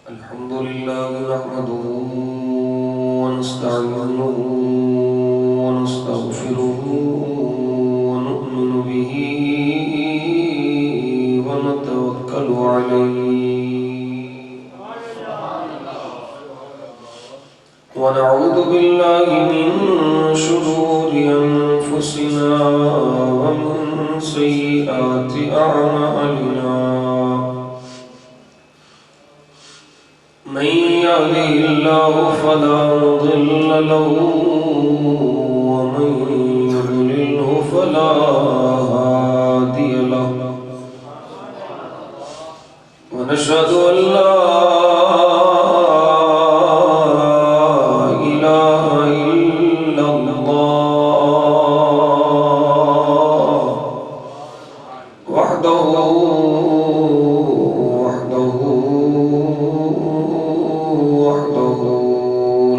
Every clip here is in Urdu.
الحمد لله نحمده ونستعينه ونستغفره ونؤمن به ونتوكل عليه ونعوذ بالله من شرور أنفسنا ومن سيئات أعمالنا من يهده الله فلا مضل له ومن يضلله فلا هادي له ونشهد أن لا إله إلا الله وحده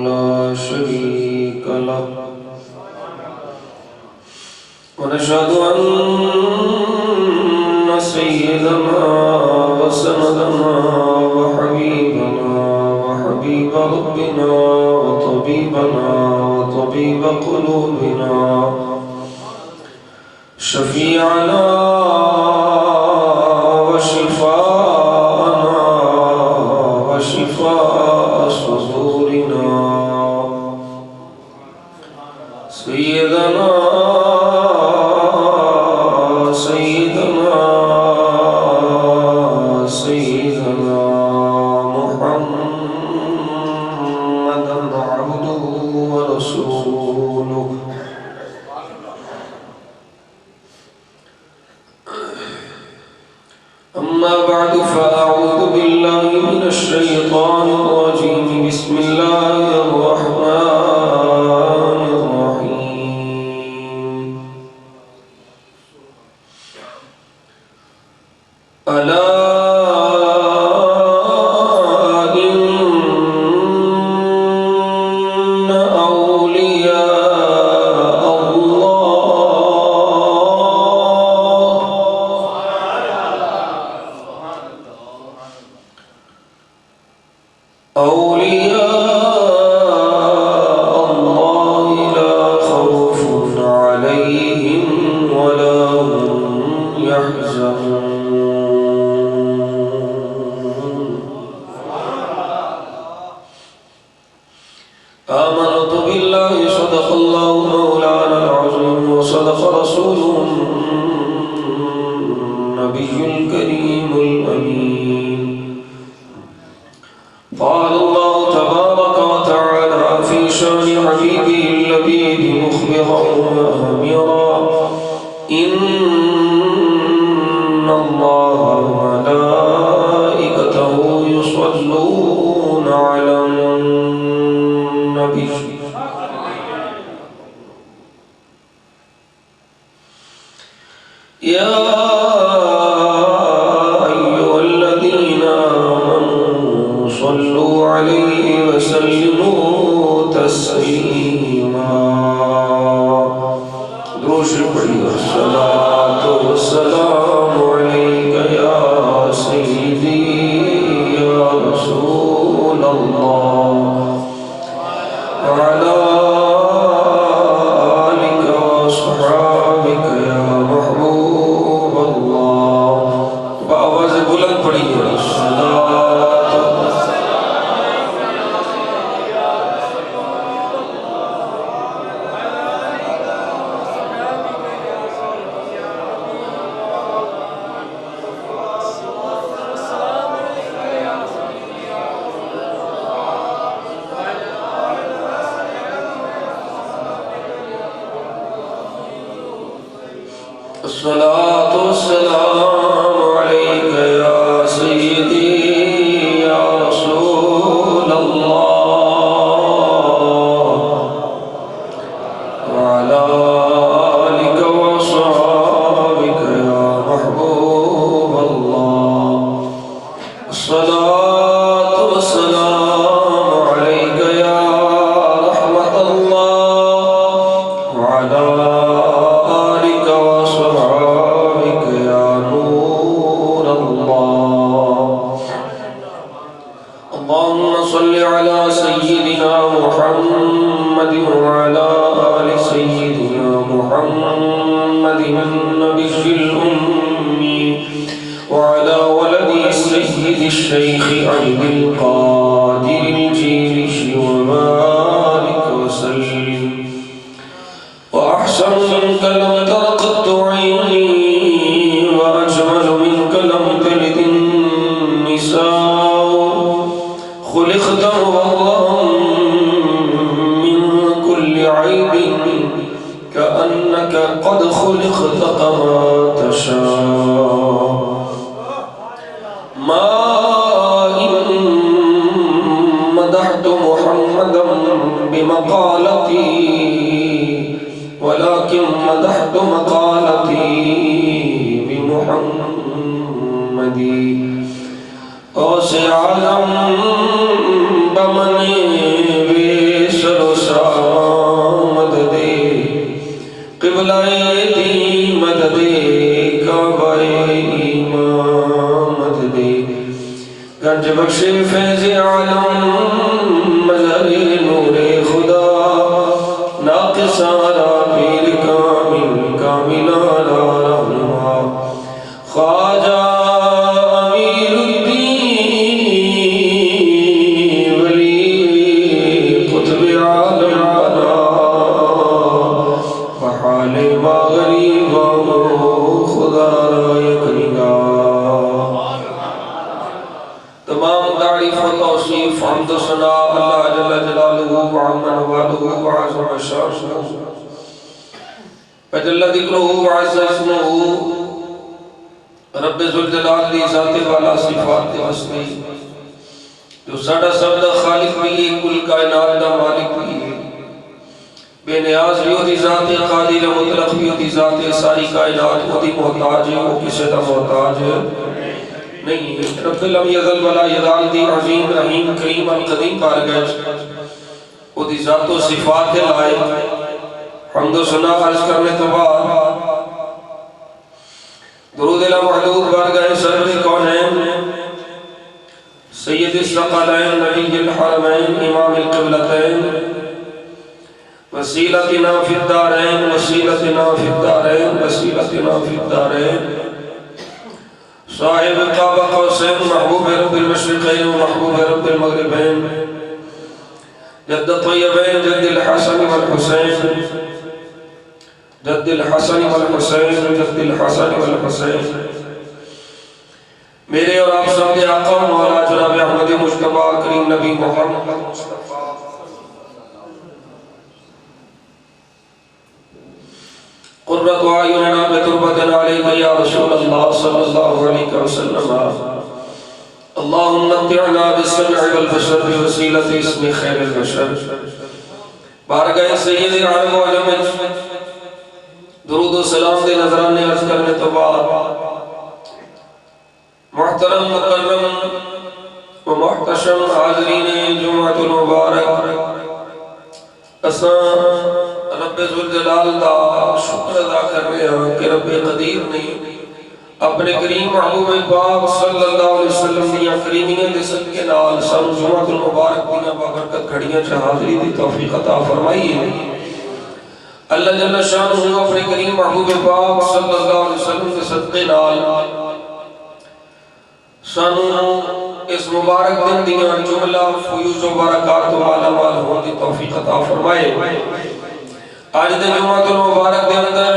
لا شريك له ونشهد أن سيدنا وسندنا وحبيبنا وحبيب ربنا وطبيبنا وطبيب قلوبنا شفيعنا وشفاءنا وشفاء صدورنا سيدنا محمدا عبده ورسوله أما بعد فأعوذ بالله من الشيطان الرجيم بسم الله الرحمن الرحيم ألا آمنت بالله صدق الله مولانا العظيم وصدق رسوله النبي الكريم الأمين قال الله تبارك وتعالى في شان حبيبه اللبيب مخبرا وآمرا إن الله وملائكته يصلون على النبي يا أيها الذين آمنوا صلوا عليه وسلموا تسليما دروش پڑھی الصلاة والسلام عليك يا سيدي يا رسول الله وعلى آلك وصحابك يا محبوب الله بآواز بلند پڑھیے الصلاة والسلام عليك يا سيدي يا رسول الله وعلى آلك وصحابك يا محبوب الله الصلاة والسلام عليك يا رحمة الله وعلى آلك وصحابك يا نور سيدنا محمد وعلى آل سيدنا محمد النبي الأمي وعلى ولد السيد الشيخ عبد القادر الجيلي وبارك وسلم. وأحسن منك لم تر قط عيني وأجمل منك لم تلد النساء خلقت مبرأ من كل عيب كأنك قد خلقت كما تشاء. ما إن مدحت محمدا بمقالتي ولكن مدحت مقالتي بمحمد. اوسع عالم بمنی بیسر سرا مدد قبلہ دی مدد کعبہ ایمان مدد گنج بخش فیض عالم مظہر نور خدا ناقصارا پیر کامل کاملارا رہنما خواجہ امیر الدین ولی قطب عالم بنا بحال مغرب خدا یک نگاہ. تمام تعریف و توصیف حمد و ثنا اللہ جل جلالہ وعمن والہ وعظم شانہ وجل ذکرہ وعز اسمہ رب ذوالجلال دی ذات والا صفات وصفی جو ساڑا سب دا خالق بھی ہے کل کائنات دا مالک بھی ہے بے نیاز بھی ہوتی ذات قادر مطلق بھی ہوتی ذات ساری کائنات ہوتی محتاج ہے وہ کسے دا محتاج ہے نہیں. رب لم یزل ولا یزال دی عظیم رحیم کریم القدیم بارگاہ وہ دی ذات و صفات لائے حمد و ثنا عرض کرنے تو بعد درود الہ محدود بارگاہ سرور کونین سید الثقلین نبی الحرمین امام القبلتین وسیلتنا فی الدارین وسیلتنا فی الدارین وسیلتنا فی الدارین صاحب قاب قوسین محبوب رب المشرقین ومحبوب رب المغربین جد الطیبین جد الحسن والحسین جد الحسن والحسین جد الحسن والحسین میرے اور آپ سب کے آقا مولا جناب احمد مجتبی کریم نبی محمد مصطفیٰ قرۃ اعیننا بتربۃ علیک یا رسول اللہ صلی اللہ علیہ وسلم. اللہم متعنا بالسمع والبصر بوسیلۃ اسم خیر البشر. بارگاہ سید عالم و عجم درود و سلام دے نظرانے عرض کرنے تو بعد محترم مکرم و محتشم حاضرین جمعۃ المبارک اساں رب ذوالجلال دا شکر ادا کر رہے ہیں کہ رب قدیر نے اپنے کریم محبوب پاک صلی اللہ علیہ وسلم دیا کریمیاں دے صدقے نال سن جمعۃ المبارک دیا بابرکت گھڑیاں چ حاضری دی توفیق عطا فرمائی ہے. اللہ جل شانہ اپنے کریم محبوب پاک صلی اللہ علیہ وسلم کے صدقے نال سانو اس مبارک دن دیاں جملہ فیوز و برکات و مالا مال ہون دی توفیق عطا فرمائے. آج دے جمعۃ المبارک دے اندر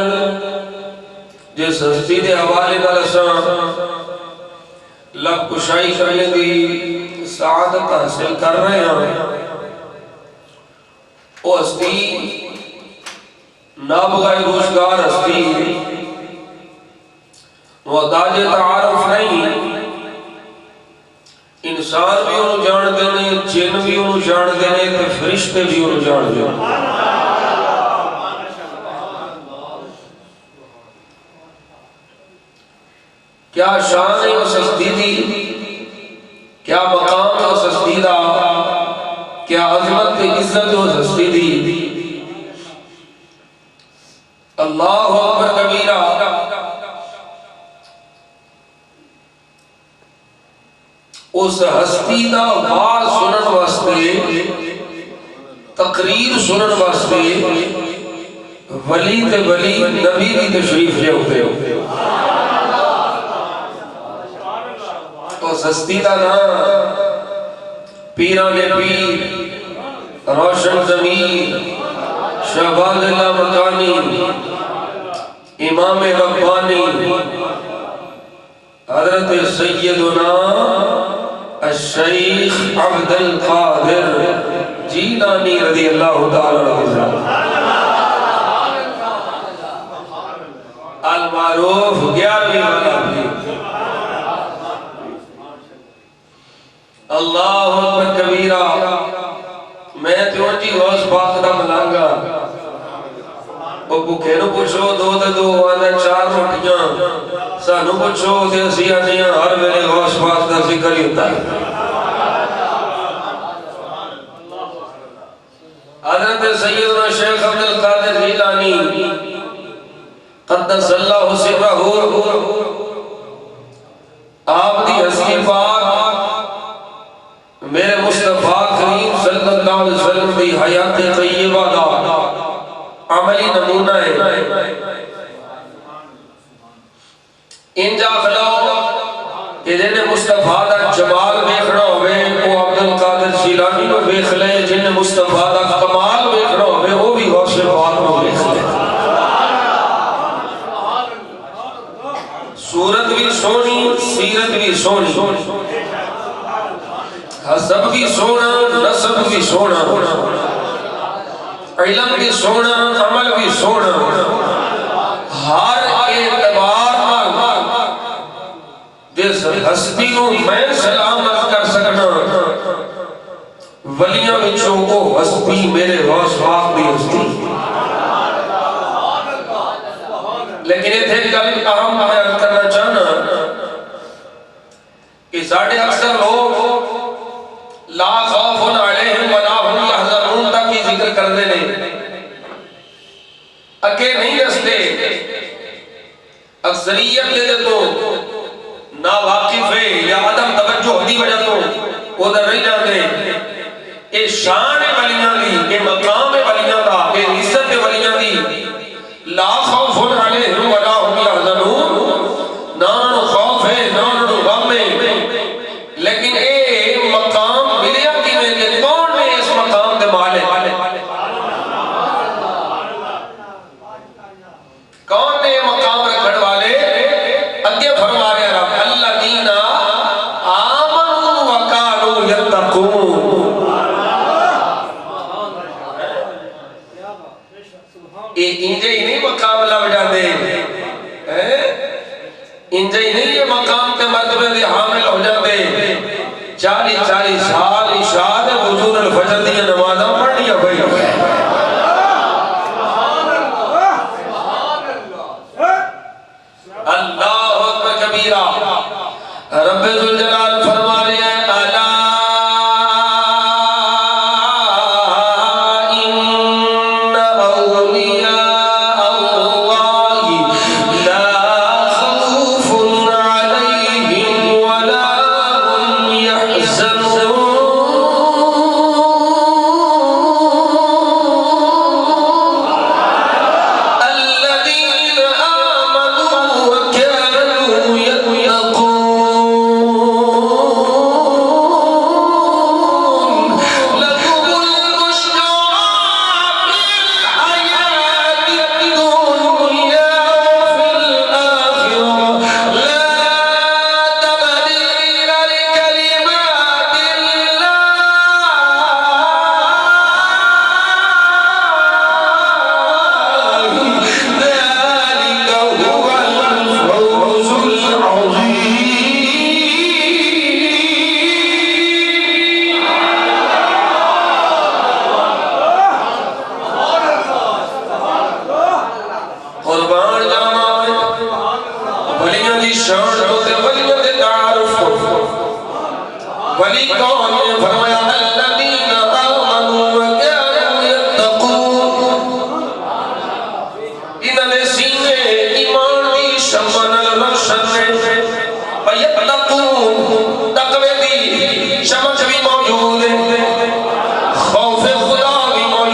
جس ہستی دے حوالے نال اساں لب کشائی کرنے دی سعادت حاصل کر رہے ہیں وہ ہستی نابغہ روزگار ہستی محتاج تعارف نہیں. انسان بھی انہوں جان دینے جن بھی انہوں جان دینے تے فرشتے بھی انہوں جان دینے. کیا شان ہے اس ہستی دی کیا مقام ہے اس ہستی دا کیا عظمت عزت ہے اس ہستی دی. اللہ اکبر کبیرہ. اس ہستی دا آواز سنن واسطے تقریر سنن واسطے ولی تے ولی نبی دی تشریف لے ہوتے ہو تو سستی دا نا پیران پیر روشن ضمیر شہباز اللہ مکانی امام ربانی حضرت سیدنا الشیخ عبد القادر جیلانی رضی اللہ تعالی عنہ المعروف 11ویں والا بھی اللہ اکبر کبیرہ میں تیوں جی غوث پاک دا ملانگا وہ بکھے نو پوچھو دو دے دو آنے 4 روٹیاں سانو پوچھو دے اسی آنیاں ہر میرے غوث پاک دا ذکر ہی ہوتا ہے حضرت سیدنا شیخ عبد القادر جیلانی قدس اللہ سرہ آپ دی حسین پاک میرے مصطفیٰ کریم صلی اللہ علیہ وسلم دی حیات طیبہ دا عملی نمونہ ہے انجا خلاؤ کہ جنہیں مصطفیٰ دا جمال بیکھنا ہوئے وہ عبد القادر جیلانی نو بیکھ لے جنہیں مصطفیٰ دا کمال بیکھنا ہوئے وہ بھی غوث پاک نو بیکھ لے صورت بھی سونی سیرت بھی سونی حسب بھی سونا نسب بھی سونا علم بھی سونا عمل بھی سونا ہر اعتبار جس ہستی کو میں سلامت کر سکنا ولیاں بچوں کو ہستی میرے غوث پاک بھی ہستی لیکن یہ تھے کل اہم بیان کرنا چاہنا کہ ساڑھے اکثر لوگ لا خوف علیہم ولا هم يحزنون تک ہی ذکر کر دینے اکے نہیں رستے اکثریت لے تو نا واقف ہے یا عدم توجہ دی وجہ تو ادھر نہیں جاتے اے شان ولیاں دی اے مقام ولیاں دا اے عزت ولیاں دی لا خوف علیہم ولا هم يحزنون نہ خوف ہے نہ غم ہے لیکن اے مقام ملیا کی میں کہ کون نے اس مقام دے مالک کون نے مقام رکھڑ والے اگے فرما رہے رب الذین آمنوا وکانوا یتقون اے انجے ہی نہیں مقام لگ جاتے انجے ہی نہیں یہ مقام کے مرتبے دے حامل ہو جاتے 40 سال اشاد حضور الفجر دی نمازاں پڑھنی ہے بھائی اللہ اکبر کبیرہ رب ذوالجلال فرما رہے ہیں الا ان اولیاء اللہ لا خوف علیہم ولا هم يحزنون الذين آمنوا وكانوا يتقون لهم البشرى في الحياة الدنيا وفي الآخرة لا تبديل لكلمات الله ذلك هو الفوز العظيم قربان جانا ولیاں دی شان تو تے ولیاں دے تعارف ولی کون نے فرمایا الذین آمنوا وکانوا یتقون انہاں نے سینے ایمان دی شمع نال روشن نے یتقون تقوی دی شمع بھی موجود ہے خوف خدا بھی موجود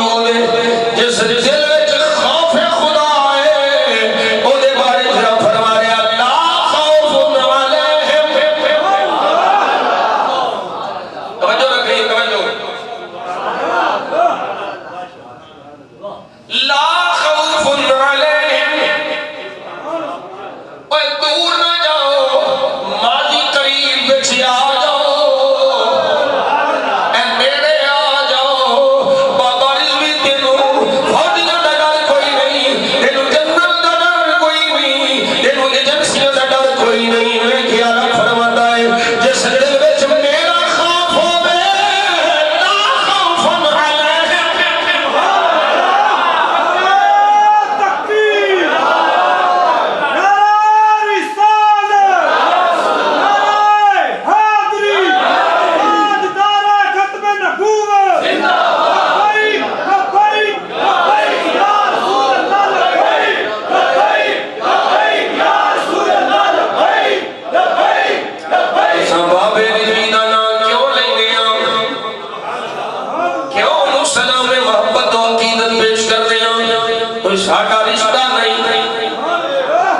سلام محبت و عقیدت پیش کر رہے ہیں. کوئی ساٹا رشتہ نہیں،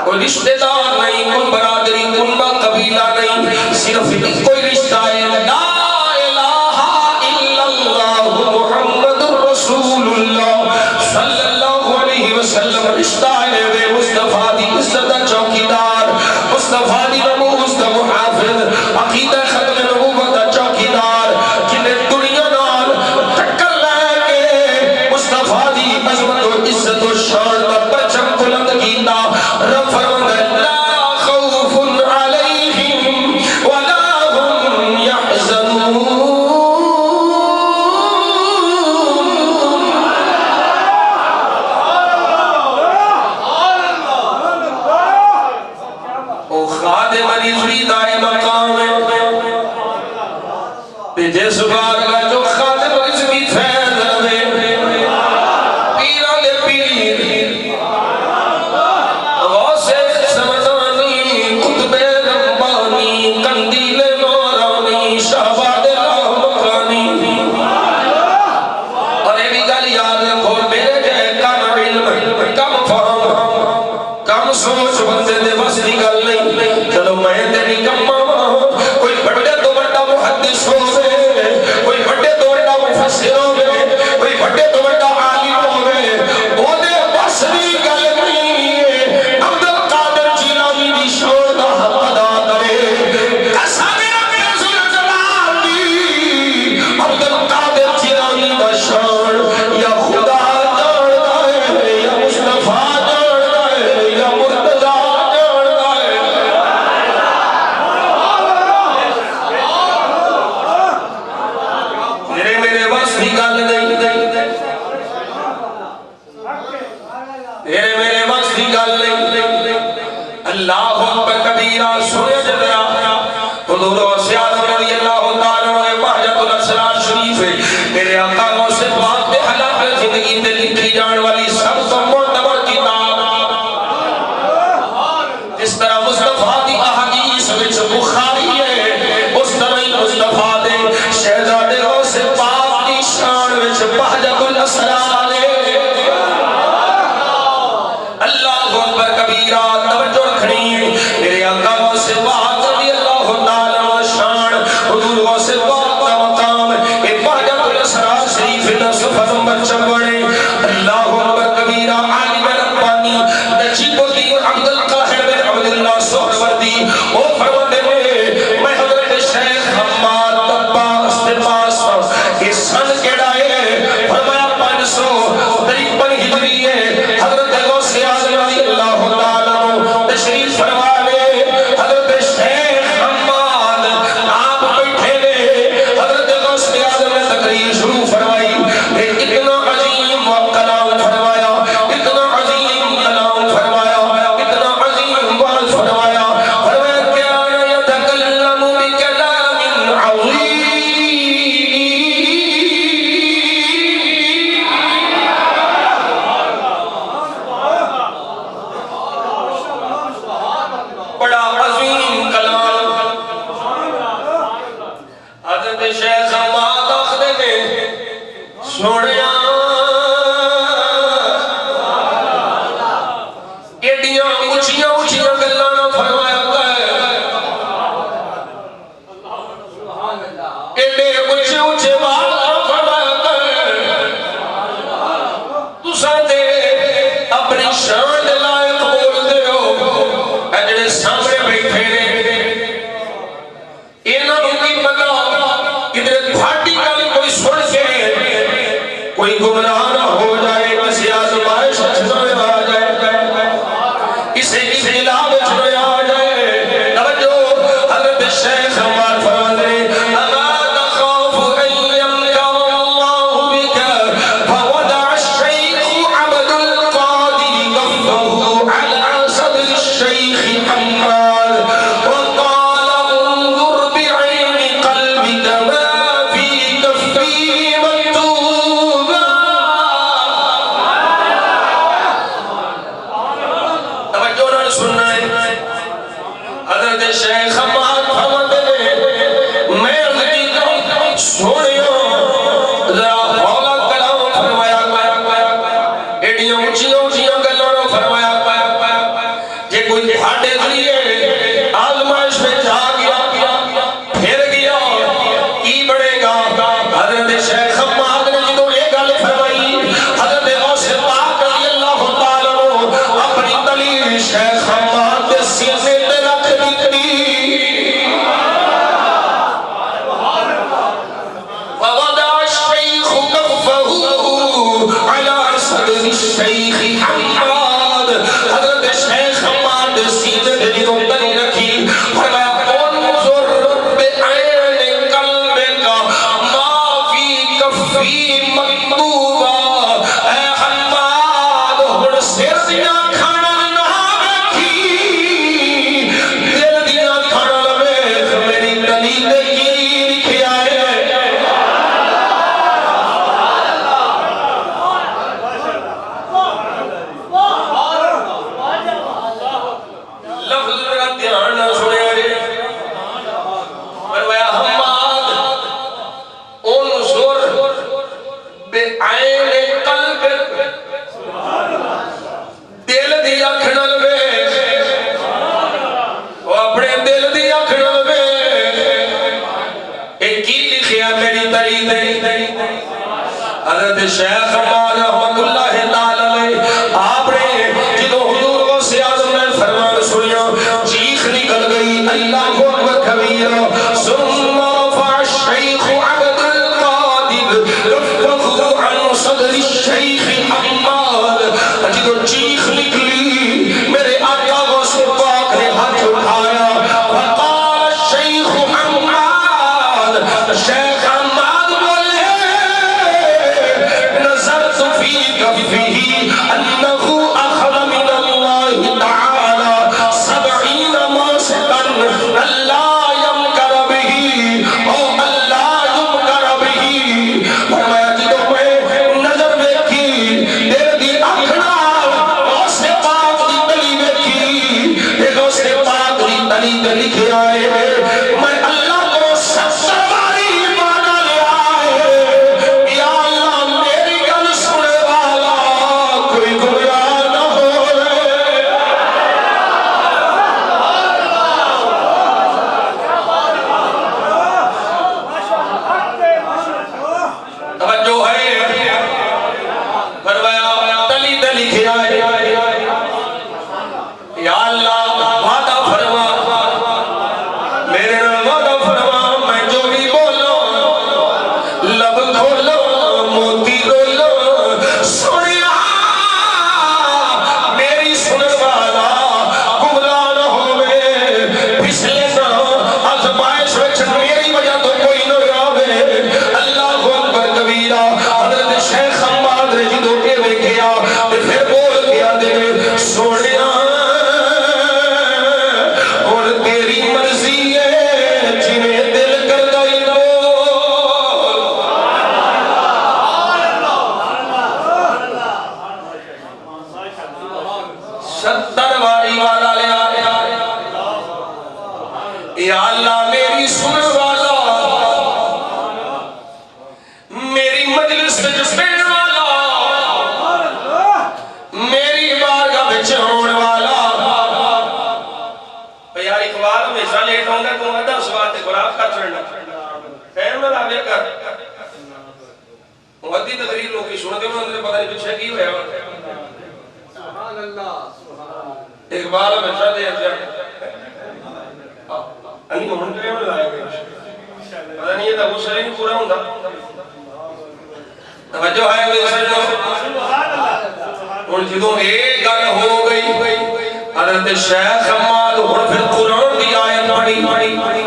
کوئی رشتہ دار نہیں، کوئی برادری کنبہ قبیلہ نہیں، صرف کوئی رشتہ ہے. لا الہ الا اللہ محمد رسول اللہ صلی اللہ علیہ وسلم. رشتہ ہے بے مصطفیٰ دی عزت چوکیدار، مصطفیٰ دی نبوت دا محافظ، عقیدہ ختم نبوت دا چوکیدار، جنہیں دنیا نال ٹکر لے کے مصطفیٰ دی عظمت و عزت و شان دا پرچم بلند کیتا. رب فرماتا لا خوف علیہم ولا هم يحزنون. او خادم علی زوی دائے مقام ہے جس بار کا جو خادم علی زوی فیض روے پیران پیر غوث سمدانی قطب ربانی قندیل نورانی شہباد اللہ مقانی. اور یہ بھی گل یاد رکھو میرے جے کم علم کم فہم کم سوچ بندے دے بس دی گل نہیں. چلو میں تیری کم کوئی بڑے تو بڑا محدث ہوئے، کوئی بڑے تو بڑا مفسر ہوئے، کوئی بڑے تو بڑا عالم ہوئے، وہ دے بس دی گل نہیں ہے. عبد القادر جیلانی دی شان دا حق ادا کرے. قسم رب عزت جلال دی عبد القادر جیلانی دا شان یا خدا جانتا ہے یا مصطفیٰ جانتا ہے یا مرتضی جانتا ہے. میرے بس بھی گل نہیں، میرے بس بھی گل نہیں. اللہ اکبر کبیرہ. سنے جدرا حضور غوث اعظم رضی اللہ تعالیٰ عنہ بہجت الاسرار شریف ہے. میرے آقا غوث پاک دے حالات زندگی تے لکھی جان والی سب سے معتبر کتاب. اس طرح مصطفیٰ دی احادیث وچ بخاری ہے، اس طرح ہی مصطفیٰ دے شہزادے غوث پاک دی شان وچ بہجت الاسرار ہے. اللہ اکبر کبیرہ. توجہ رکھنی ہے. میرے آقا غوث پاک رضی اللہ تعالیٰ عنہ شان، حضور غوث پاک کا مقام اے بہجت الاسرار شریف دا صفحہ نمبر 54. اللہ اکبر کبیرہ. عالم ربانی نجیب الدین عبد القاہر بن عبداللہ سہروردی وہ فرماتے ہیں میں حضرت شیخ حماد عباس کے پاس اس سن کیڑا ہے؟ فرمایا 553 ہجری ہے. حضرت غوث اعظم رضی اللہ تعالیٰ عنہ تشریف فرما لے. حضرت شیخ حماد آپ بیٹھے لے. حضرت غوث اعظم نے تقریر شروع فرمائی. اتنا عظیم کلام فرمایا، اتنا عظیم کلام فرمایا، اتنا عظیم بات فرمایا. فرمایا کیا یتکلم بکلام عظیم. بڑا عظیم کلام. حضرت شیخ حماد آخدے نے سوڑیا ایڈیاں اچھیاں اچھیاں گلاں نہ فرمایا کرے. ایڈے اچھے اچھے بات نہ فرمایا کرے. تساں تے اپنی شان دے لائق بولدے ہو. اے جڑے سامنے بیٹھے نے انہاں نوں کی پتہ کدھر تھاڈی گل کوئی سن کے کوئی گمراہ نہ ہو جائے، کسی آزمائش میں آ جائے، کسی ابتلا میں آ جائے. توجہ. حضرت شیخ حماد فرماتے ہیں اما تخاف ان يمكر الله بك فوضع الشيخ عبد القادر كفه على صدر الشيخ حماد وقال انظر بعين قلبك ما في كفي مكتوبا. عین قلب دل دی اکھ نال ویکھ او اپنے دل دی اکھ نال ویکھ اے کی لکھیا میری تری دے حضرت شیخ حماد رحمت اللہ تعالی علیہ آپ نے جدو حضور کو سیاضم نے فرمان سنیا چیخ نکل گئی اللہ کو اکبر کبیر ثم رفع الشیخ عبد القادر رفعه عن صدر الشیخ حماد جدو چیخ نکلی میرے آقا غوث پاک نے ہاتھ اٹھایا فقال الشیخ حماد شیخ حماد بولے نظرت فی کفه انه اخذ من اللہ تعالی 70 ماسکا اللہ یمکر به او اللہ یمکر به فرمایا جدو میں نظر دیکھی دل دی اکھ نال غوث پاک دی تلی دیکھی اے غوث پاک دی تلی تے لکھیا ہے میں اللہ کو 70 باری مانا لیا ہے یا اللہ میری گل سنے والا کوئی گمراہ نہ ہوئے توجہ ہے فرمایا تلی تے لکھیا ہے یا اللہ وعدہ فرما میرے نال وعدہ فرما میں جو بھی بولوں لب کھولو موتی رولو سنیا میری سنن والا گمراہ نہ ہوئے پچھلے نہ آزمائش وچ میری وجہ تو کوئی نہ آوے اللہ اکبر کبیرہ حضرت شیخ حماد نے جدو کے ویکھیا تے پھر بول کے آندے سونیا اور تیری مرضی ہے جویں دل کردا ہی بول 70 باری والا لیا یا اللہ میری سنن والا میری مجلس وچ بیٹھن والا میری بارگاہ وچ آਉਣ والا یار اقبال ہمیشہ لیٹ ہوندا تو ادھا سوال تے خراب کر چھڑنا ٹائم نہ لاوے کر ادھی تقریر لوگ سن دے انہاں نے پتہ نہیں پیچھے کی ہویا سبحان اللہ اقبال ہمیشہ دے انہی ہن ٹائم نہ لایا پتہ نہیں یہ تو غسل نہیں پورا ہوندا توجہ ہے میرے سجنوں سبحان اللہ ہن جدوں اے گل ہو گئی حضرت شیخ حماد ہن پھر قرآن دی آیت پڑھی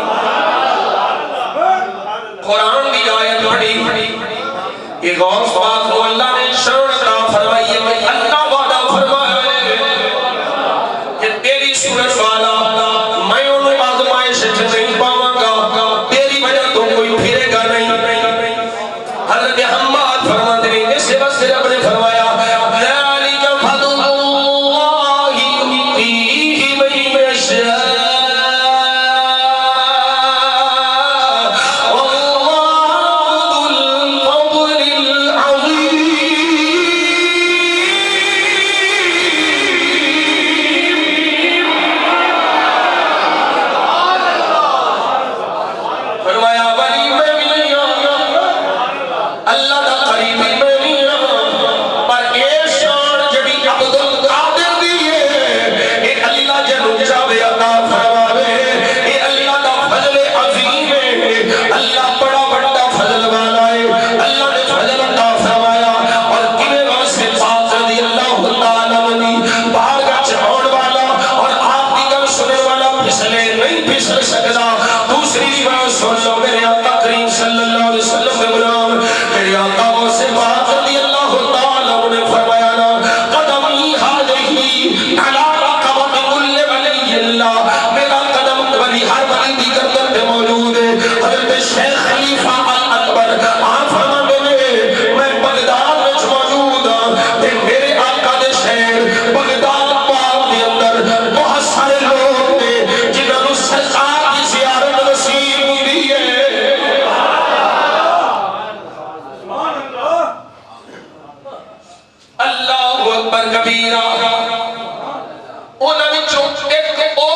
قرآن دی آیت پڑھی کہ غوث پاک کو اللہ نے شان عطا فرمائی ہے کہ اللہ وعدہ فرمایا ہے کہ تیری سنت والا میں انہوں آزمائش وچ نہیں پاواں گا تیری وجہ تو کوئی پھرے گا نہیں حضرت حماد فرماتے ہیں اس سے بس رب نے فرمایا ذالک فضل اللہ یؤتیہ من یشاء واللہ ذو الفضل العظیم اکبر کبیرہ انہاں وچوں ایک او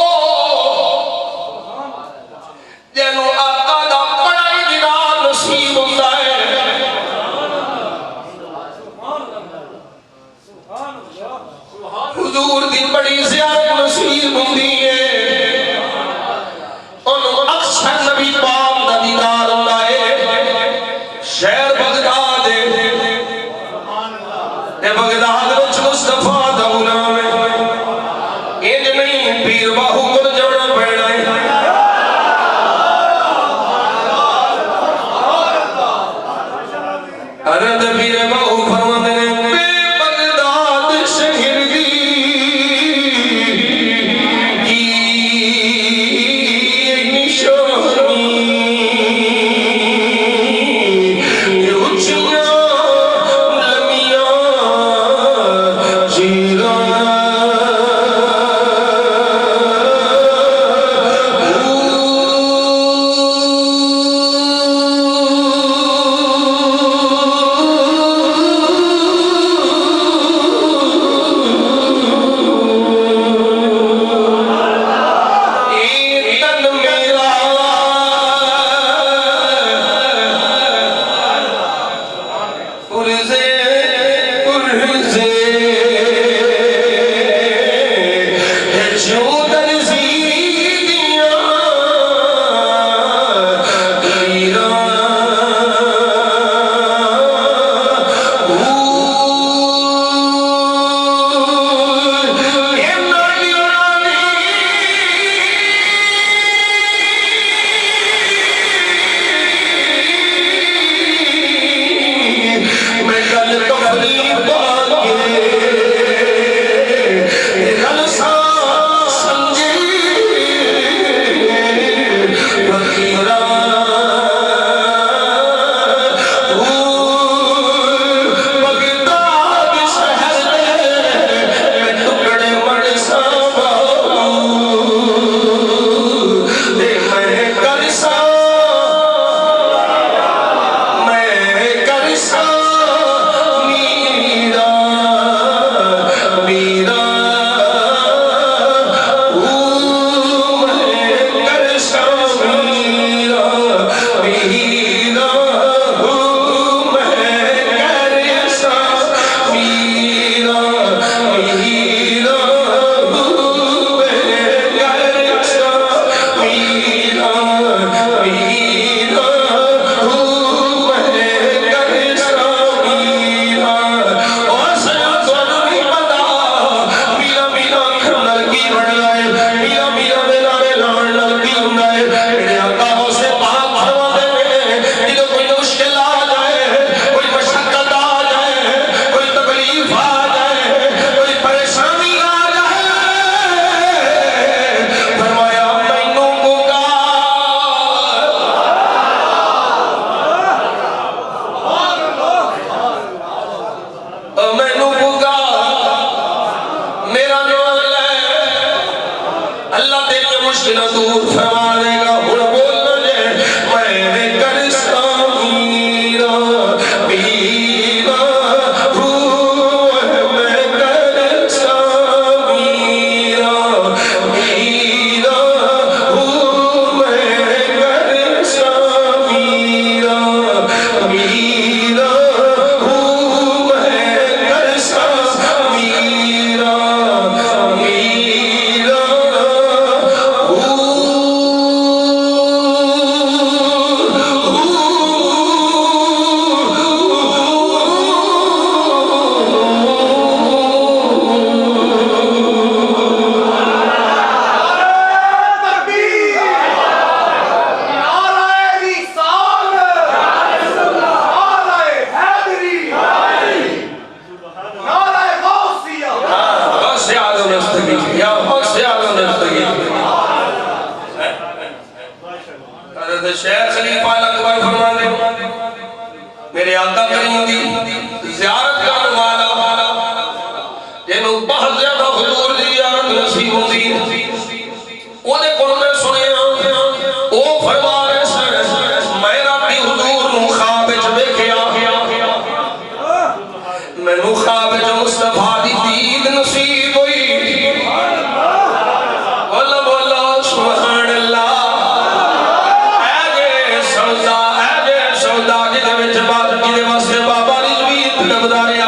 جنوں آقا دا بڑا ہی دیدار نصیب ہوندا ہے حضور دی بڑی زیارت نصیب ہوندی ہے انہوں اکثر نبی پاک دا دیدار ہوندا ہے شہر بغداد ہے بغداد وچ مصطفیٰ دا غلام ہے انج نہیں پیر باہو کو جوڑا پینا ہے حضرت پیر باہو فرماندے نے بے بغداد شہر دی کی نشانی اچھیاں لمیاں شیخ خلیفہ اکبر فرماندے میرے آقا کریم دی زیارت کرنے والا جنہوں بہت زیادہ حضور دی زیارت نصیب ہوندی وہ دے کول میں سنیا او فرما رہے سن میں ربی حضور نو خواب وچ ویکھیا میں نو خواب وچ مصطفیٰ دی نبدارے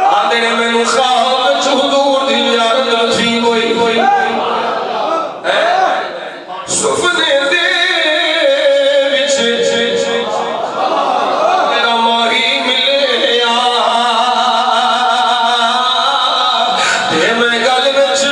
آدھے نے میں خواب حضور دی زیارت نصیب ہوئی سفنے دے میرا ماہی ملے تے میں گل وچ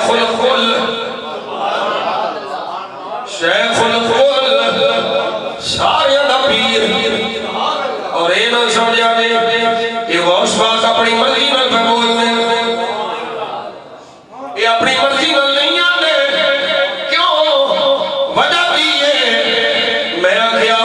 شیخ الکل شیخ الکل سارے دا پیر اور اے نہ سمجھا دے یہ غوث پاک اپنی مرضی نال پہ بولنے یہ اپنی مرضی نال نہیں آنے کیوں وجہ دیئے میں آگیا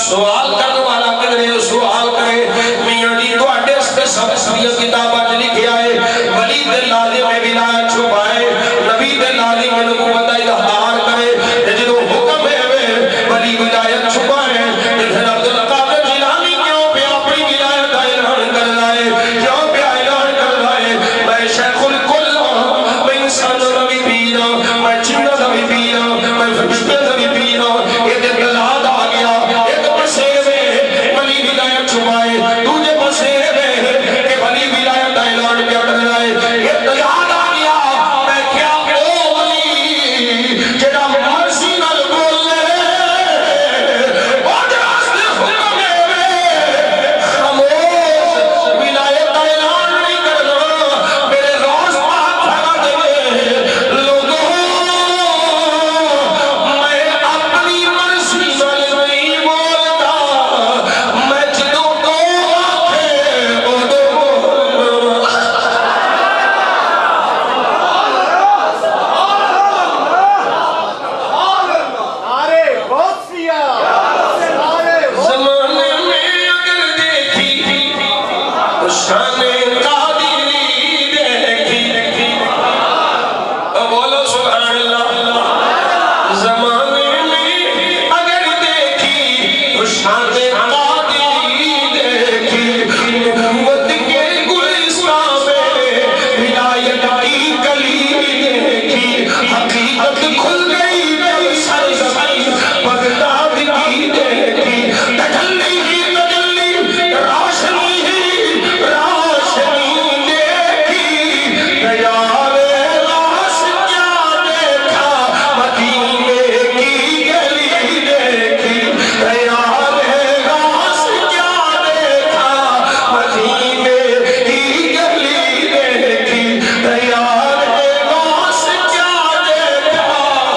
سوال کرنے والا کدھرے سوال کرے میاں جی تو اڈے سے سب سبیت کتاب آج لکھے آئے ولی دے لازم میں ولایت چھپائے نبی دے لازم میں نبوت اظہار کرے جدو حکم ہے ولی ولایت چھپائے پھر عبد القادر جیلانی کیوں پہ اپنی ولایت کا اعلان کر رہا ہے کیوں پہ اعلان کر رہا ہے میں شیخ الکل ہوں میں انسان کا بھی پیر ہوں میں چنہ کا بھی پیر ہوں میں فرشتے کا بھی پیر ہوں یہ دلاد آ گیا ایک مسئلے میں ولی ولایت چھپائے دوسرے مسئلے میں کہ ولی ولایت کا اعلان کیا کر رہا ہے یہ دلاد آ گیا میں کیا او ولی جڑا مرضی نال بولے اور راستے حکم ہے خاموش ولایت کا اعلان نہیں کرنا میرے روز پاک پھیلا دے لوگوں میں اپنی مرضی نال نہیں بولتا میں جدوں کو آکھے اودوں بولنا نعرے غوثیہ نعرے زمانے میں اگر دیکھی تو شان قادری دیکھی بولو سبحان اللہ زمانے میں اگر دیکھی تو شان قادری دیکھی نبوت کے گلستان میں ولایت کی کلی دیکھی حقیقت کھل گئی سرزمین بغداد کی دیکھی تجلی ہی تجلی روشنی ہی روشنی دیکھی تیار راس کیا دیکھا مدینے کی گلی دیکھی تیار راس کیا دیکھا مدینے کی گلی دیکھی تیار راس کیا دیکھا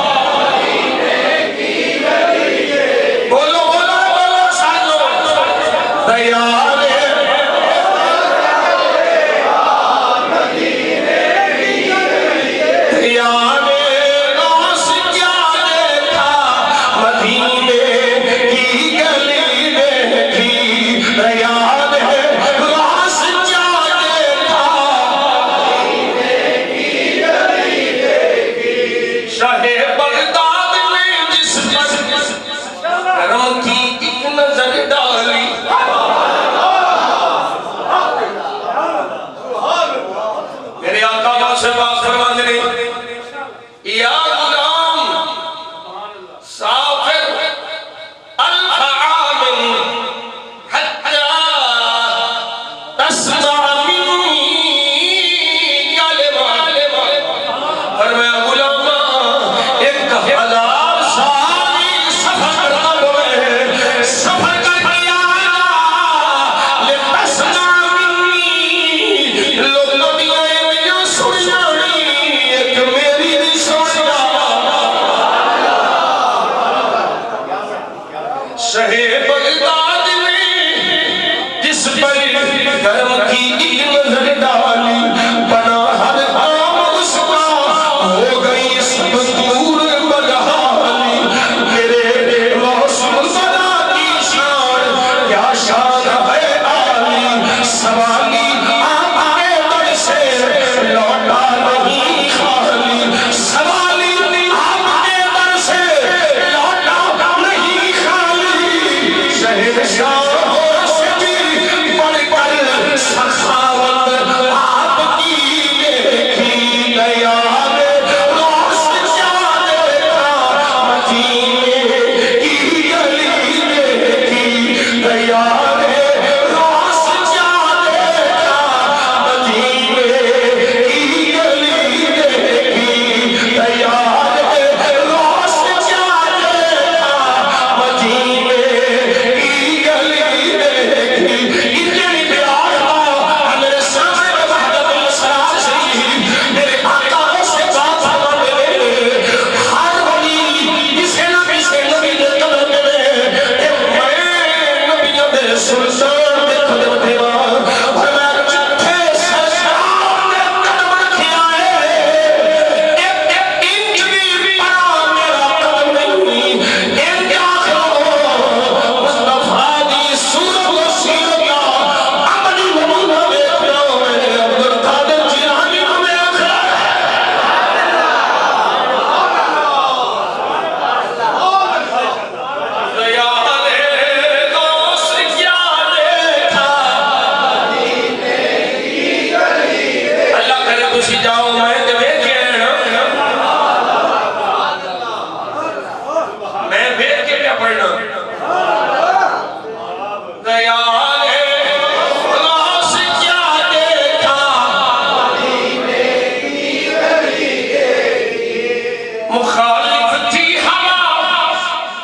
مخالف تھی ہوا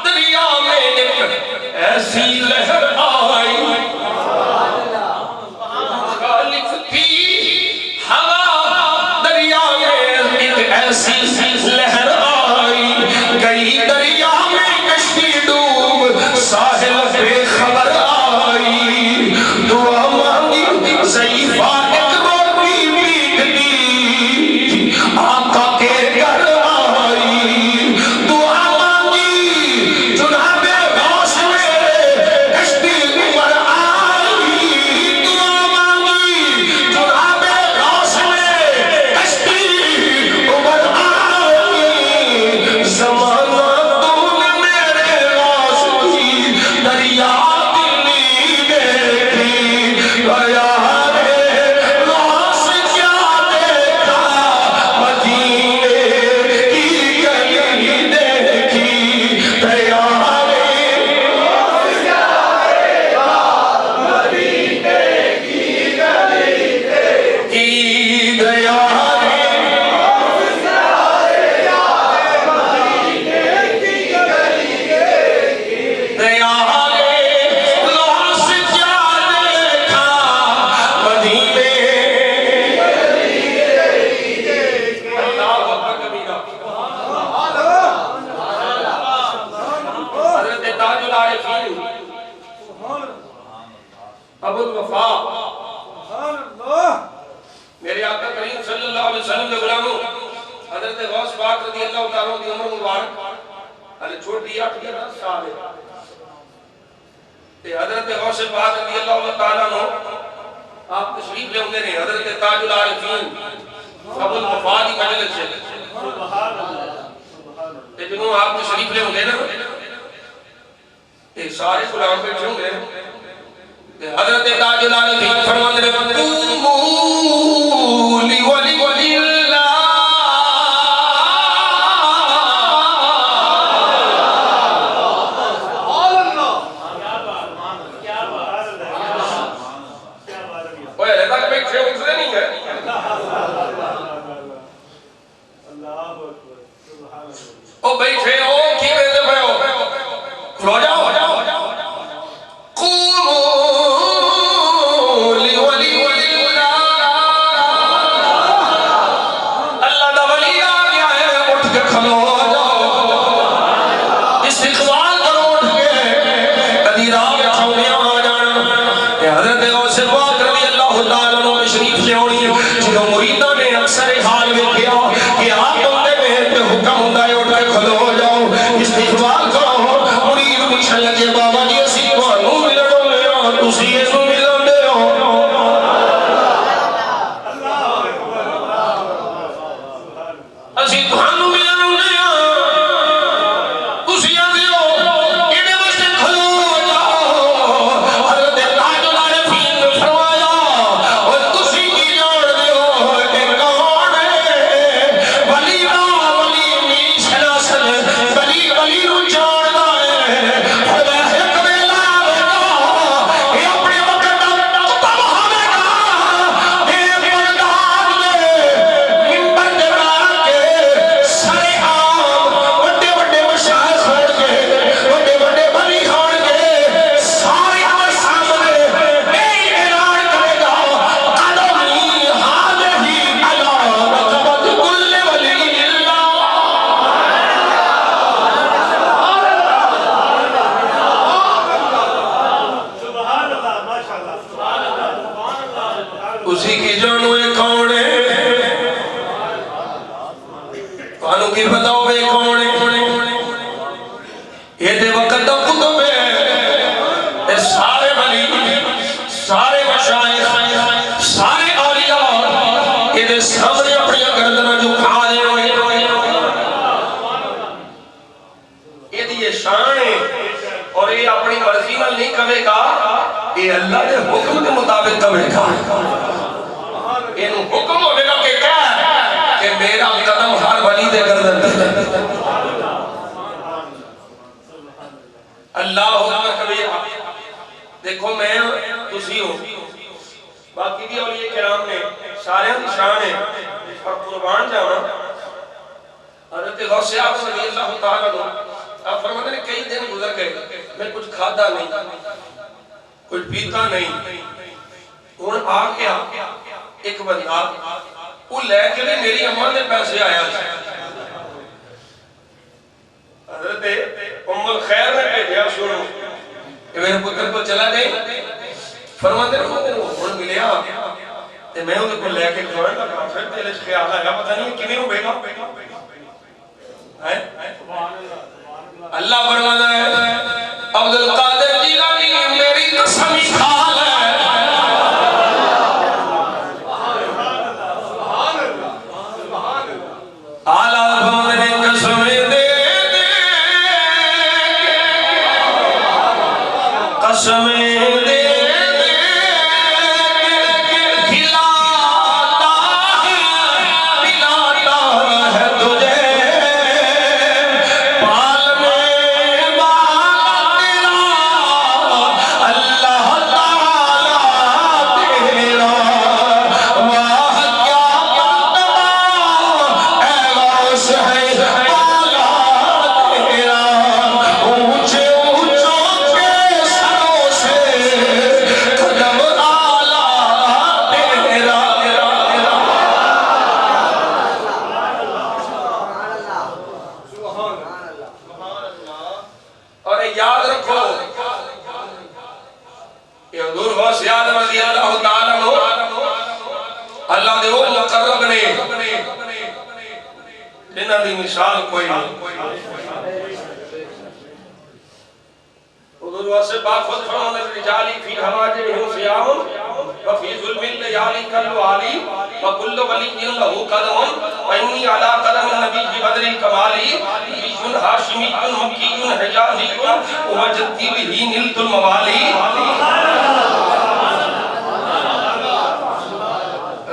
دریا میں ایک ایسی لہر آئی مخالف تھی ہوا دریا میں ایک ایسی لہر آئی گئی دریا میں کشتی ڈوب ساحل بے خبر آئی دعا مانگی ضعیفہ ایک روٹی میٹ دی آقا کے گھر آئی دعا مانگی جناب غوث میں کشتی عمر آئی دعا مانگی جناب غوث میں کشتی عمر آئی زمانہ تو نے میرے غوث کی دریا دلی دیکھی گیا ابو الوفا میرے آقا کریم صلی اللہ علیہ وسلم کے غلاموں حضرت غوث پاک رضی اللہ تعالیٰ کی عمر مبارک علی چھوٹی 8 سال ہے حضرت غوث پاک رضی اللہ تعالیٰ نے آپ تشریف لے ہوں گے حضرت تاج العارفین ابو الوفا کی مجلس سے جنہوں آپ تشریف لے ہوں گے نا سارے غلام بیٹھے ہوں گے حضرت تاج العارفین فرمان رہے قوموا لولی اللہ اوہ رہتا کہ بیٹھے ہوں سے نہیں ہے او بیٹھے ہو کی بیٹھے ہو کھلو جاؤ اسی کی جانو یہ کون ہے کانوں کی بتاؤ بے کون ہے یہ دے وقت دا قطب ہے سارے ولی سارے مشائخ سارے اولیاء یہ دے سامنے اپنی گردنہ جو کھا دے ہوئے یہ دی یہ شان ہے اور یہ اپنی مرضی نال نہیں کہے گا یہ اللہ کے حکم کے مطابق کہے گا انہوں حکم ہوئے گا کہ کیا کہ میرا قدم ہر ولی دے گردن دے اللہ اکبر کبیرہ دیکھو میں تسی ہو باقی بھی اولیاء کرام نے سارے دی شان ہے اور قربان جانا حضرت حضرت غوث اعظم رضی اللہ تعالیٰ عنہ آپ فرماتے ہیں کئی دن گزر گئے میں کچھ کھاتا نہیں کچھ پیتا نہیں ہوں آ گیا ایک بندہ وہ لے کے بھی میری اماں نے پیسے آیا حضرت ام الخیر نے بھیجا سنو کہ میرے پتر کو چلا گئے فرماتے ہیں ہوں ملیا تے میں انہیں کو لے کے کھوڑن لگا پھر دل اس خیال آیا پتہ نہیں کمی ہوں بیگا اللہ فرماتا ہے عبد القادر جیلانی میری قسم کھا لے اعلیٰ فرمانے قسم دے قسم دے اللہ دے وہ مقرب نے جنہاں دی مثال کوئی نہیں حضور واسے پاک خود فرمان الرجالی فی حواجرہم سیاہم وفی ظلم اللیالی کلو عالی وکل ولی لہو قدم وانی علا قدم النبی بدر الکمالی بیشن ہاشمی مکی حجازی وجدتی بہی نلت الموالی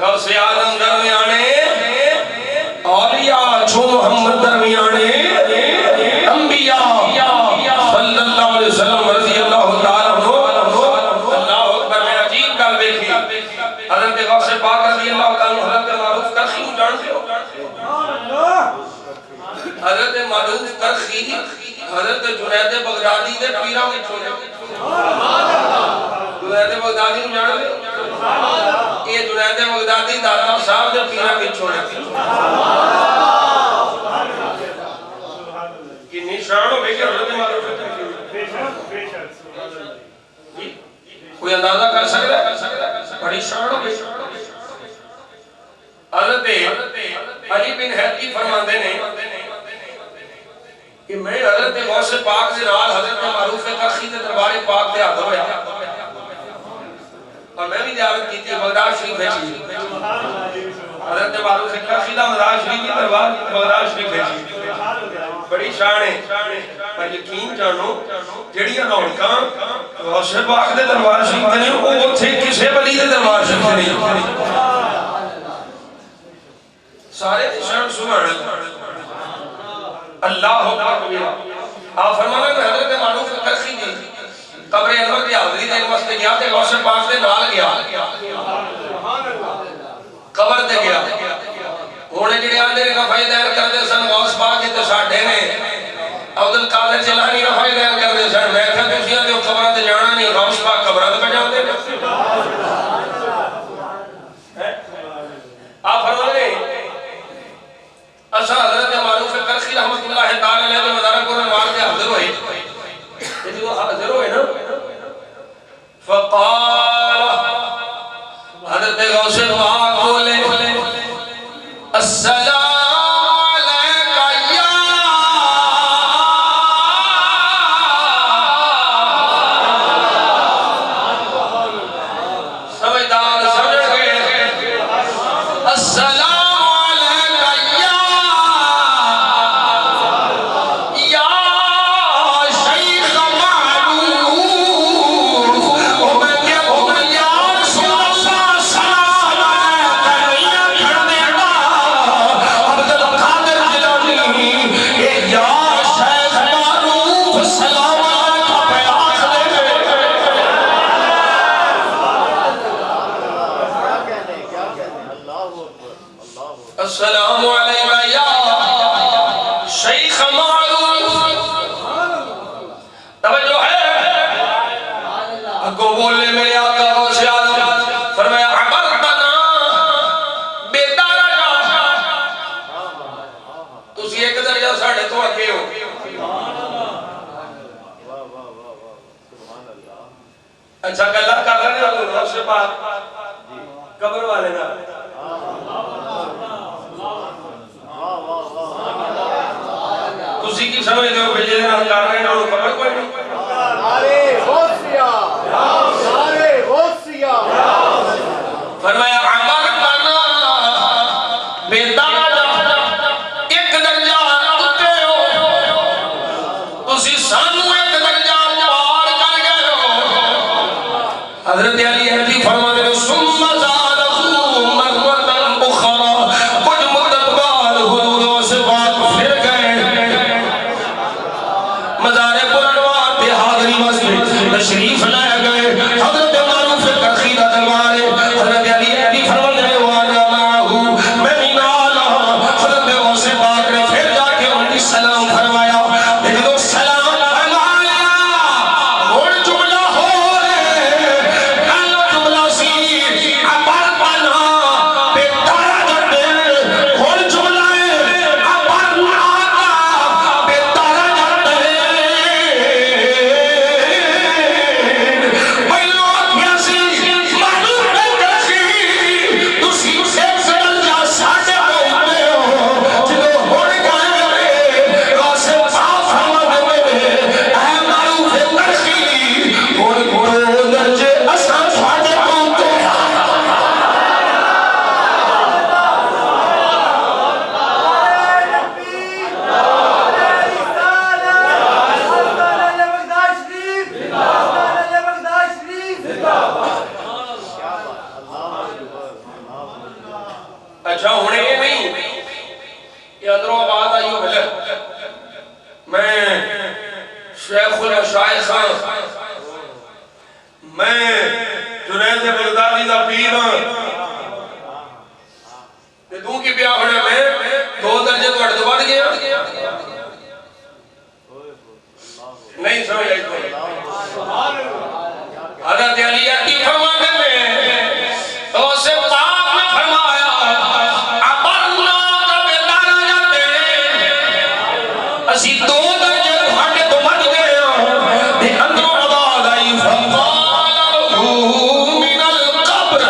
غوث اعظم درمیانے اولیاء چھو محمد درمیانے انبیاء صلی اللہ علیہ وسلم رضی اللہ تعالیٰ عنہ اللہ اکبر میں عجیب گل دیکھی حضرت غوث پاک رضی اللہ تعالیٰ عنہ حضرت معروف کرخی جانتے ہو حضرت معروف کرخی حضرت جنید بغدادی دے پیرہ میں چھوڑے جنید بغدادی میں جانتے ہو یہ جنید بغدادی داتا صاحب دے پیرہ میں چھوڑے یہ نشان ہو بے کہ حضرت معروف کوئی اندازہ کر سکتا ہے بڑی شان ہو بے حضرت علی بن حیدی فرماندے نے کہ میں حضرت غوث پاک سے نال حضرت معروف کرخی دے دربار پاک دے حاضر ہویا اور میں بھی زیارت کی تھی بغداد شریف ہے حضرت معروف کرخی دا مزار شریف کی دربار بغداد شریف ہے بڑی شان ہے پر یقین جانو جڑیاں رونقاں غوث پاک دے دربار شریف تے نہیں وہ تھے کسے ولی دے دربار شریف تے نہیں سارے شان سبحان اللہ اکبر آپ فرمانا کہ حضرت معروف کرخی دی قبر انور دی حاضری دے واسطے گیا تے غوث پاک دے نال گیا قبر تے گیا ہونے جڑے آندے نے رفع دین کردے سن غوث پاک تے ساڈے نے عبد القادر جیلانی رفع دین کردے سن میں کہ تسیاں تے قبراں تے جانا نہیں غوث پاک قبراں تے جاندے نے آپ فرمانے اسا حضرت معروف کرخی رحمت اللہ تعالی علیہ دے مزار قرآن وار دے حاضر ہوئے جو حاضر ہوئے نا فقال حضرت غوث پاک بولے ایک درجہ ساڑھے تو اگے ہو اچھا گلہ کر رہے ہیں حضور سے بات قبر والے نا تسی کی سمجھ دے ہو بھیجے دینا کر رہے ہیں اور قبر کوئی نہیں نعرے غوثیہ نعرے غوثیہ فرمایا عمر کرنا بیدار ایک درجہ اٹھے ہو تسی سانو ایک درجہ پار کر گئے ہو حضرت علی حدیث فرماتے ہیں ثم زادہ مرۃ اخرى کچھ مدت بعد حضور سے بات پھر گئے مزار پرانوار پہ حاضری مسجد تشریف لائے گئے حضرت معروف کرخیدہ دربارے حضرت علی حدیث فرماتے ہیں وانا معہو میں بھی نالا حضرت غوث پاک نے پھر جا کے ان کی سلام فرمایا لیکن وہ سلام فرمایا اور جملہ ہو اچھا ہونے یہ نہیں یہ اندروں آواز آئی ہو بھلے میں شیخ المشائخ میں جنید بغدادی دا پیر دوں کی بیاہ ہونے میں دو درجے بڑھ دو بڑھ گیا نہیں سمجھ آئی کوئی حضرت علیہ کی فرمانے میں تو سے پاک نے فرمایا اسی دو درجے بھاٹے تو مر گئے دے اندروں آواز آئی فقالہو من القبر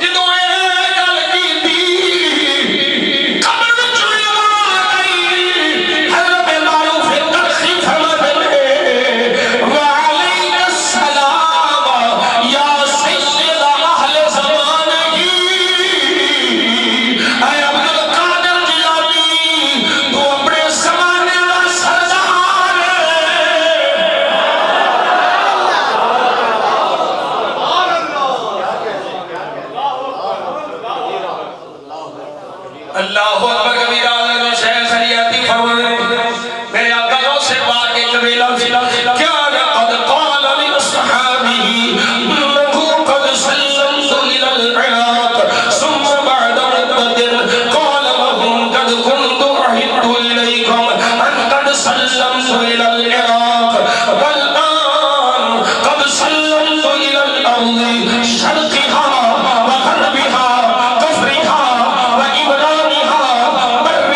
جدو ایک گل کی دی قبر چلی آئی حضرت معروف کرخی فرماتے ہیں وعلیک السلام یا سید اہل زمانہی اے عبدالقادر جیلانی تو اپنے زمانے کا سردار اللہ اکبر کبیرہ میں شیخ علیاتی فرمانے میرے آقا غوث سے بات ایک ویلہ کیا قد قال لأصحابه انه قد سلمت الى العراق ثم بعد مدة قال لهم قد كنت أعهد إليكم أن قد سلمت إلى العراق والآن قد سلمت إلى الأرض شرقها وغربها كفرها وإبرامها برها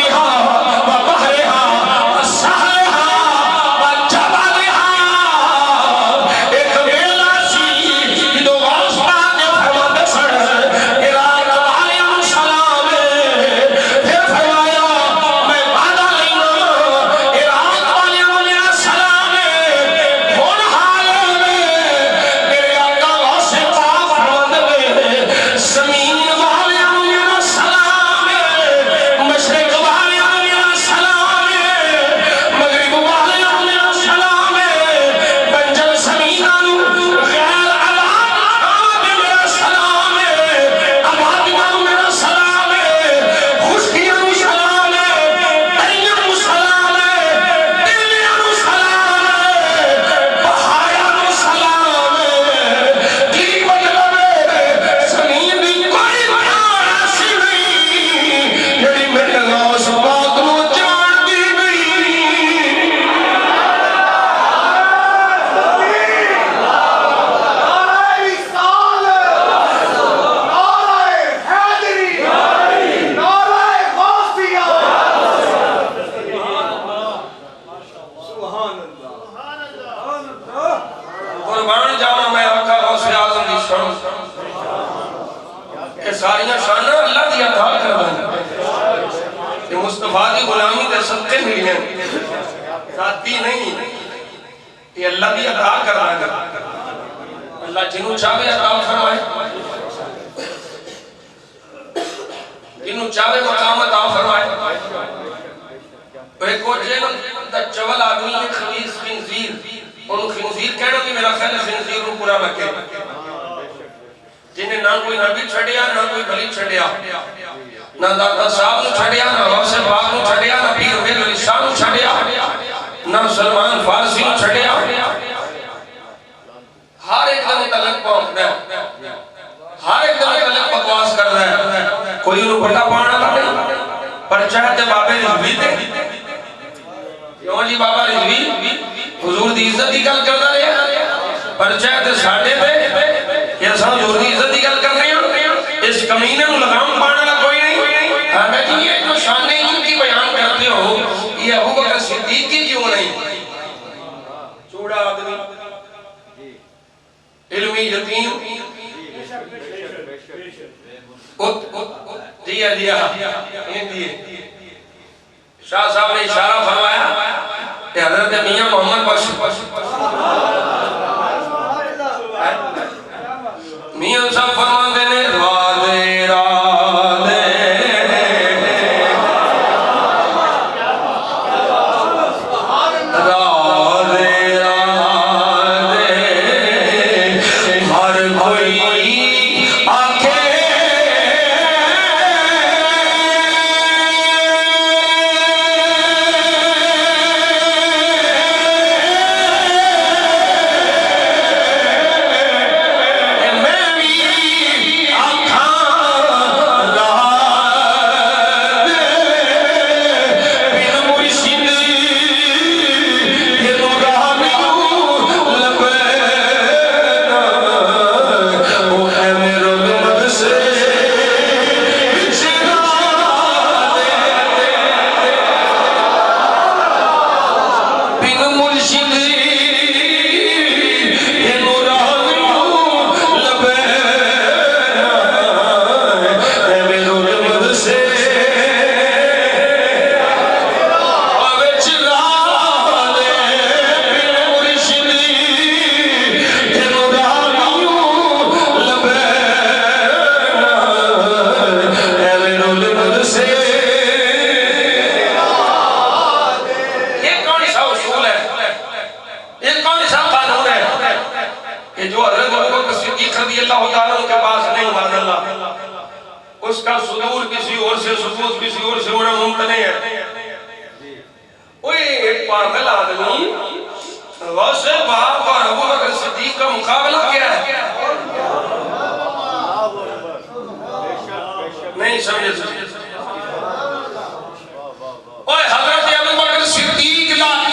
اللہ دی عطا کرنا کہ مصطفیٰ دی غلامی دے صدقے ملی ہیں ذاتی نہیں یہ اللہ دی عطا کرنا اللہ جنہوں چاہے عطا فرمائے جنہوں چاہے مقام عطا فرمائے ایک اور جنہوں دا چول آدمی ہے خبیث خنزیر انہوں خنزیر کہنا کہ میرا خیال خنزیر رو پورا لکے جنہیں نہ کوئی نبی چھڑیا نہ کوئی بلی چھڑیا نہ داتا صاحب نو چھڑیا نہ غوث پاک نو چھڑیا نہ پیر میر علی شاہ نو چھڑیا نہ سلمان فارسی نو چھڑیا ہر ایک دن متعلق پہنچ رہا ہے ہر ایک دن متعلق بکواس کر رہا ہے کوئی انہوں بڑا پانا نہ نہیں پر چاہتے بابے رضوی دے کیوں جی بابا رضوی حضور دی عزت دی گل کرنا رہے پر چاہتے ساڑھے پہ یا ساں حضور دی عزت دی گل کر رہے ہیں اس کمینے نو لگام پانا نہ کوئی نہیں ہمیں جی یہ جو شانے ان کی بیان کرتے ہو یہ ابو بکر صدیق کی کیوں نہیں چوڑا آدمی علمی یتیم دیا شاہ صاحب نے اشارہ فرمایا کہ حضرت میاں محمد بخش میاں صاحب فرما دینے رادے رادے رادے رادے ہر کوئی آنکھیں اس کا صدور کسی اور سے ثبوت کسی اور سے ہونا ممکن ہے کوئی ایک پاگل آدمی غوث پاک اور ابو بکر صدیق کا مقابلہ کیا ہے نہیں سمجھے اوہ حضرت ابو بکر صدیق لا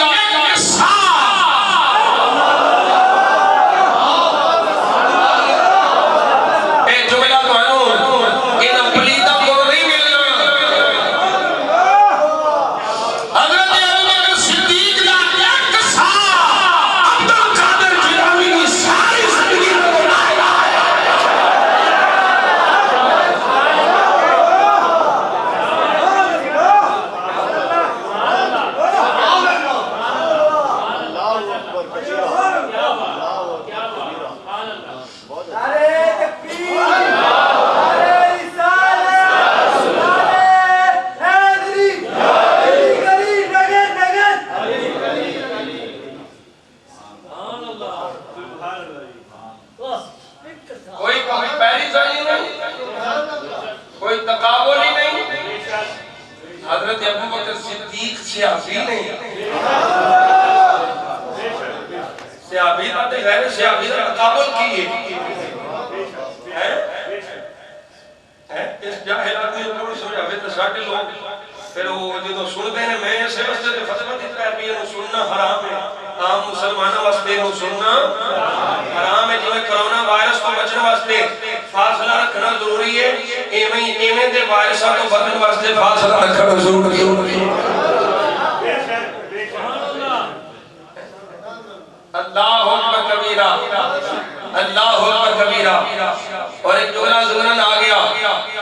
اور ایک جملہ ضمناً آ گیا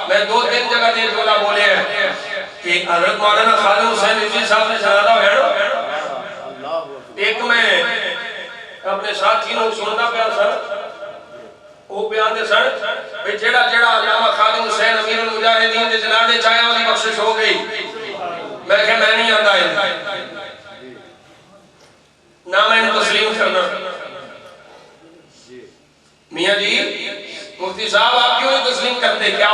میں 2 دن ایک جگہ یہ جملہ بولے ہیں کہ حضرت مولانا خادم حسین رضوی صاحب نے جنازہ ہے ایک میں اپنے ساتھیوں سننا پیا سر وہ بیان دے سر کہ جیڑا علامہ خادم حسین امیر المجاہدین دے جنازے چاہے والی بخشش ہو گئی میں کہ میں نہیں آتا ہے نہ میں انہیں تسلیم کرنا میاں جی مفتی صاحب آپ کیوں نہیں تسلیم کرتے کیا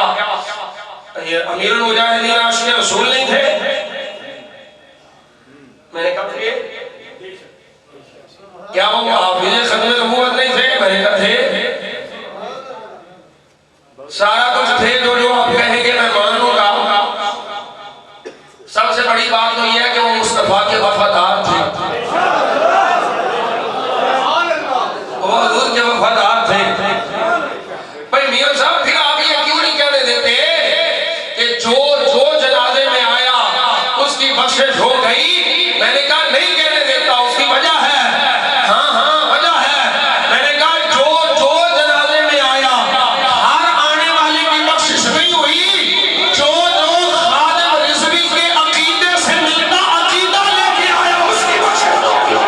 امیر المجاہدین عاشق رسول نہیں تھے میں نے کہا تھے کیا وہ حافظ ختم نبوت نہیں تھے میں نے کہا تھے سارا کچھ تھے جو آپ کہیں گے میں مانوں گا سب سے بڑی بات تو یہ ہے کہ وہ مصطفیٰ کے وفادار تھے وہ حضور کے وفادار تھے بھئی میاں صاحب پھر آپ یہ کیوں نہیں کہنے دیتے کہ جو جنازے میں آیا اس کی بخشش ہو گئی میں نے کہا نہیں کہنے دیتا اس کی وجہ ہے ہاں وجہ ہے میں نے کہا جو جنازے میں آیا ہر آنے والے کی بخشش نہیں ہوئی جو خادم رضوی کے عقیدے سے ملتا عقیدہ لے کے آیا اس کی بخشش ہوگی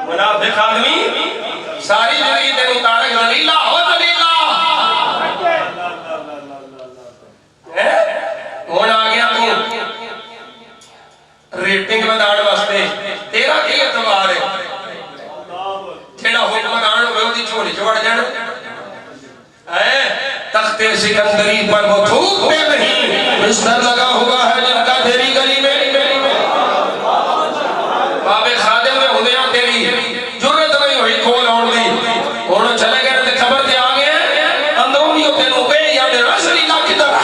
منافق آدمی ساری زندگی تیرے تارک دلیلہ ہو دلیلہ ہون آگیا تو ریٹنگ میں داڑ واسطے تیرا کی اعتبار ہے جیڑا حکمران ہوئے دی چھوڑی چھوڑ جانا تخت سکندری پر وہ تھوکتے نہیں بستر لگا ہوا ہے جن کا تیری گلی میں باب خادم میں ہونے آن تیری جرت نہیں ہوئی کھول آن دی انہوں چلے گئے تے خبر دے آگے اندرونی ہوتے نوبے یا دے رسل اللہ کی طرح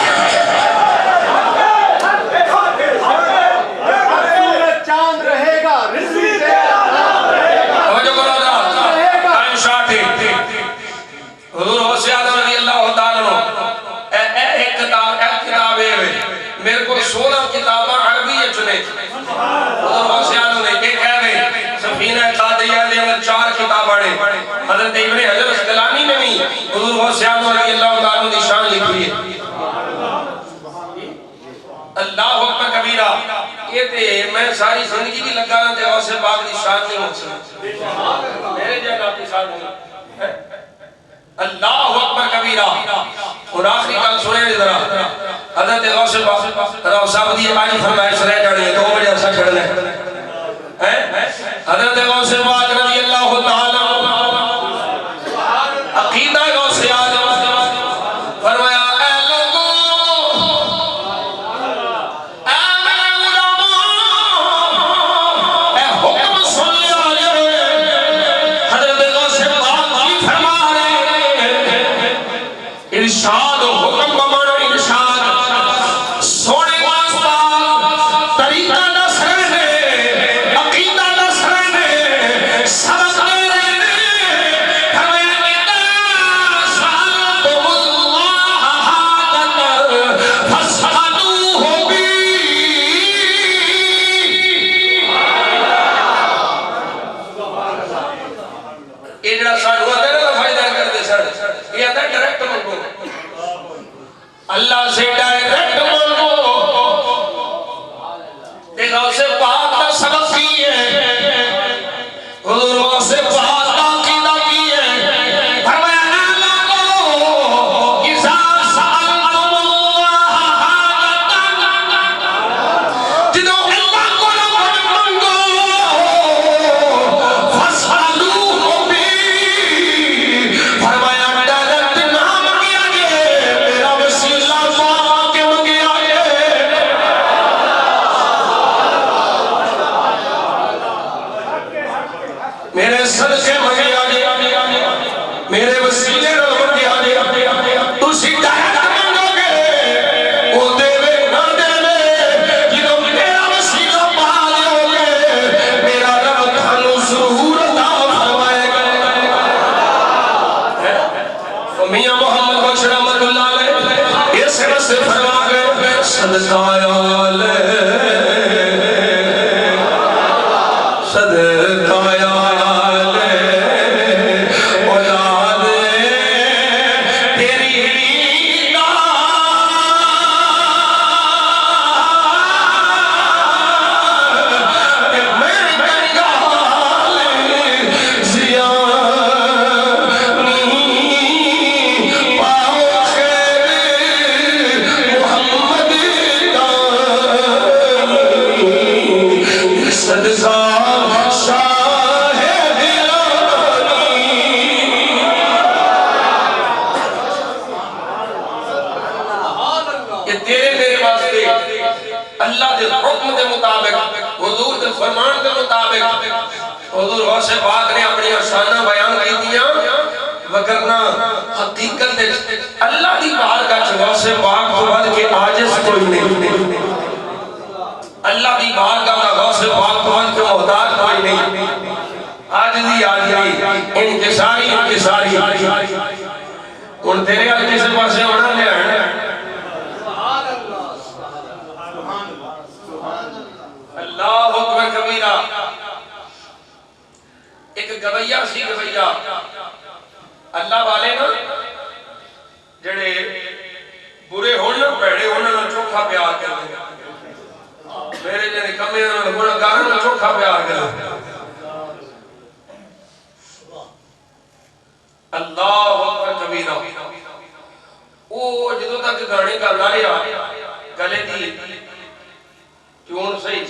چاند رہے گا رضوی توجہ کرو ذرا ٹائم شارٹ ہے حضور غوث اعظم رضی اللہ تعالیٰ ایک کتاب ہے میرے کو 16 کتاباں عربی چنے حضور غوث اعظم نے ایک ہے سفینہ قادریہ دے اندر 4 کتاباں ہیں حضرت ابن حجر اسقلانی نے بھی حضور غوث اعظم رضی اللہ تعالیٰ کی شان لکھی ہے اللہ اکبر کبیرہ یہ تے میں ساری زندگی کی لگا رہا تھے غوث پاک کی شان نہیں ہو سکتا میرے جان آپ کی شان نہیں اللہ اکبر کبیرہ اور آخری کال سنے ذرا حضرت غوث پاک راو صاحب دی آج فرمائش رہ جانی ہے 2 بجے ایسا کھڑنا ہے حضرت غوث پاک رضی اللہ تعالیٰ عقیدہ غوث اعظم فرمایا اے لوگوں اے میرے علماء اے حکم سن لیا حضرت غوث پاک کی فرما رہے ارشاد و حکم بمانا ارشاد سونے واسطہ طریقہ دس رہے عقیدہ دس رہے سبق دے رہے ہمیں اِذَا سَأَلْتُمُ اللَّهَ حَاجَةً فَاسْأَلُوهُ بِي یہ جڑا سانو آتا ہے نا فائدہ کر دے سر یہ آتا ہے ڈائریکٹ منگو اللہ سے ڈائریکٹ منگو ایک غوث پاک کا سبق کی ہے حضور غوث پاک کا عقیدہ کی ہے فرمایا اے لوگوں میاں محمد بخش رحمت اللہ علیہ اس واسطے فرما گئے صدقہ آل صدقہ آل اولاد تیری اللہ دے حکم دے مطابق حضور دے فرمان دے مطابق حضور غوث پاک نے اپنی شانہ بیان کی دیا وگرنہ حقیقت اللہ دی بارگاہ چ غوث پاک تو بعد کے عاجز کوئی نہیں اللہ دی بارگاہ دا غوث پاک تو بعد کے محتاج کوئی نہیں عاجزی عاجزی انکساری ان تیرے ال کسے پاسے ہونا لے اللہ اکبر کبیرہ ایک گویہ سی گویہ اللہ والے نا جڑے برے ہونا پیڑے ہونا نا چوکھا پیار کرتے میرے جنے کمے ہونا گاہن نا چوکھا پیار کرتے اللہ اکبر کبیرہ وہ جدو تک گانے کا لایا گلے دی کیوں صحیح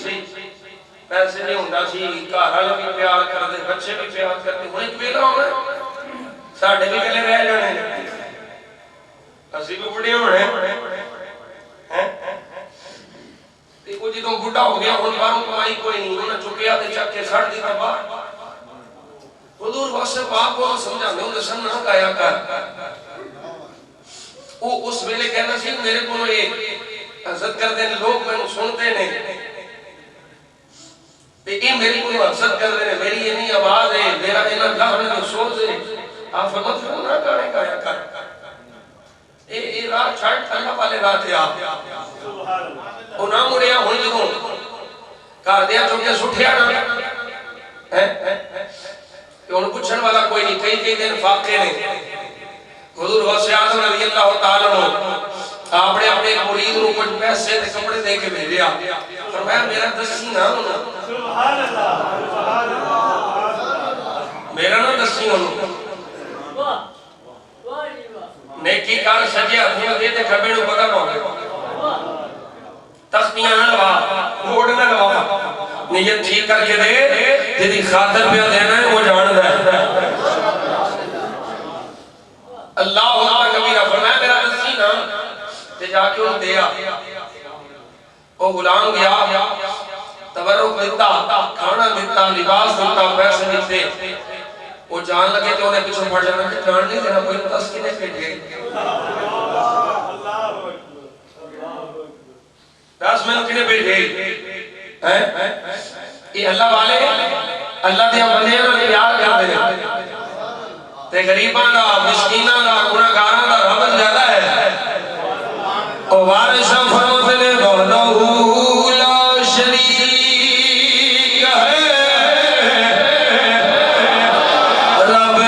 پیسے نہیں ہوندہ سی گھر بھی پیار کرتے بچے بھی پیار کرتے ہونے ایک ویلا ہونا ساڑھے بھی گلے رہ جانے اسی بھی بڑے ہونے وہ جدوں بڑھا ہو گیا ان باروں کمائی کوئی نہیں انہیں چکیا دے چکے سڑ دی تبا حضور واسے پاک کو سمجھا میں انہیں سن نہ کہا کر وہ اس ویلے کہنا سی میرے کو یہ عزت کر دینے لوگ میں سنتے نہیں یہ میری کوئی عزت کر دینے میری یہ نہیں آواز ہے میرا اللہ نے سوز ہے آپ فرمت فرم نہ کرنے کا یا کر یہ راہ چھاٹ اللہ والے راہ تھے آپ وہ نہ مڑیا ہونے جدوں کار دیا چونکہ سٹھیا نا کہ انہوں پچھن والا کوئی نہیں کئی دن فاقے نے حضور غوث اعظم رضی اللہ تعالیٰ عنہ آپ نے اپنے مرید کو کچھ پیسے دے کپڑے دے کے بھیجیا فرمایا میرا دسی نہ ہونا میرا نہ دسی ہونا نیکی کار سجے ہتھیاں دے تے کھبے نو پتہ نہ ہوگا تسبیحاں نہ لوا کوڑ نہ لوا نیت ٹھیک کر کے دے جدی خاطر پہ دینا ہے وہ جاندا ہے اللہ اکبر کبیرہ فرمایا میرا دسی نہ تے جا کے انہوں دیا وہ غلام گیا تبرک دیتا کھانا دیتا لباس دیتا پیسے دیتے وہ جان لگے تو انہیں پیچھے پڑ جانا کہ جان نہیں دینا کوئی تسکینے پیجھے 10 منٹ کنے پیجھے یہ اللہ والے اللہ دیا بندے انہوں پیار کر دے تے غریبان دا مسکینان دا گناہگاران دا رحمت زیادہ ہے او وارثاں فرماتے نے وحدہ لا شریک ہے رب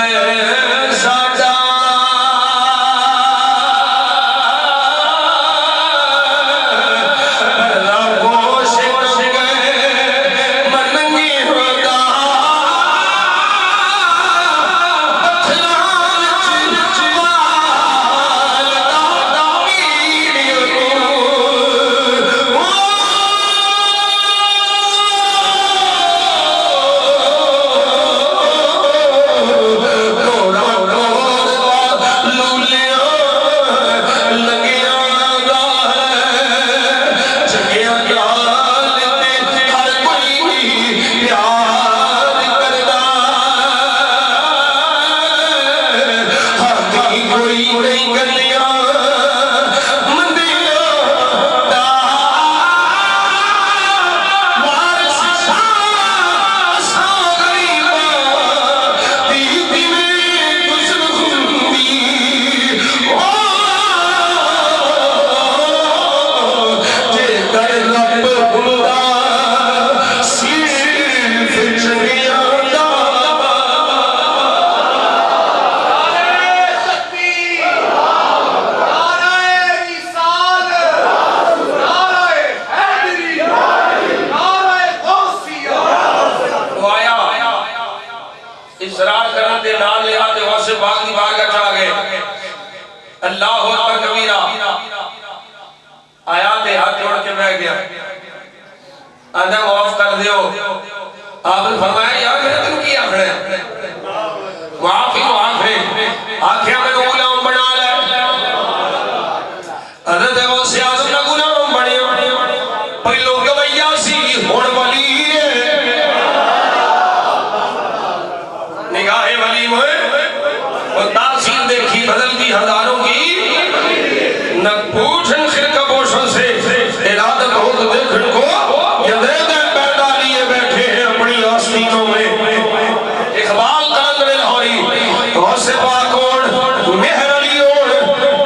ساڈا ربوں شکر گئے مننگی ہوتا پتھراں وچ اللہ اکبر کبیرہ آیات ہاتھ جوڑ کے بیٹھ گیا آدھا معاف کر دیو آپ نے فرمایا یار میں تم کی آخر ہے معافی آنکھیں میں غلام بنا لے حضرت غوث اعظم نے غلام بنے پہلو گویا سی ہون ولی نگاہ ولی میں وہ تاثیر دیکھی بدل کی ہزاروں کی نہ پوچھن خرقہ پوشن سے ارادت ہو تو دیکھن کو یہ دے دے پیدا لیے بیٹھے ہیں اپنی آستینوں میں اقبال قلندر لاہوری غوث پاک ہوڑ مہر علی ہوڑ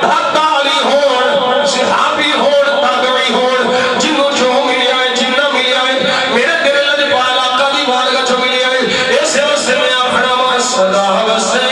دھاتا علی ہوڑ صحابی ہوڑ تابعی ہوڑ جنہوں جو ملے آئے جنہ ملے آئے میرے تیرے لج پالا قدی بارگاہ جو ملے آئے ایسے وسے میں اپنا مسدا وسے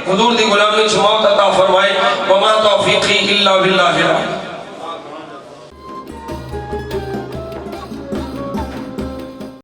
حضور دی غلامی سے موت عطا فرمائے وما توفیقی الا باللہ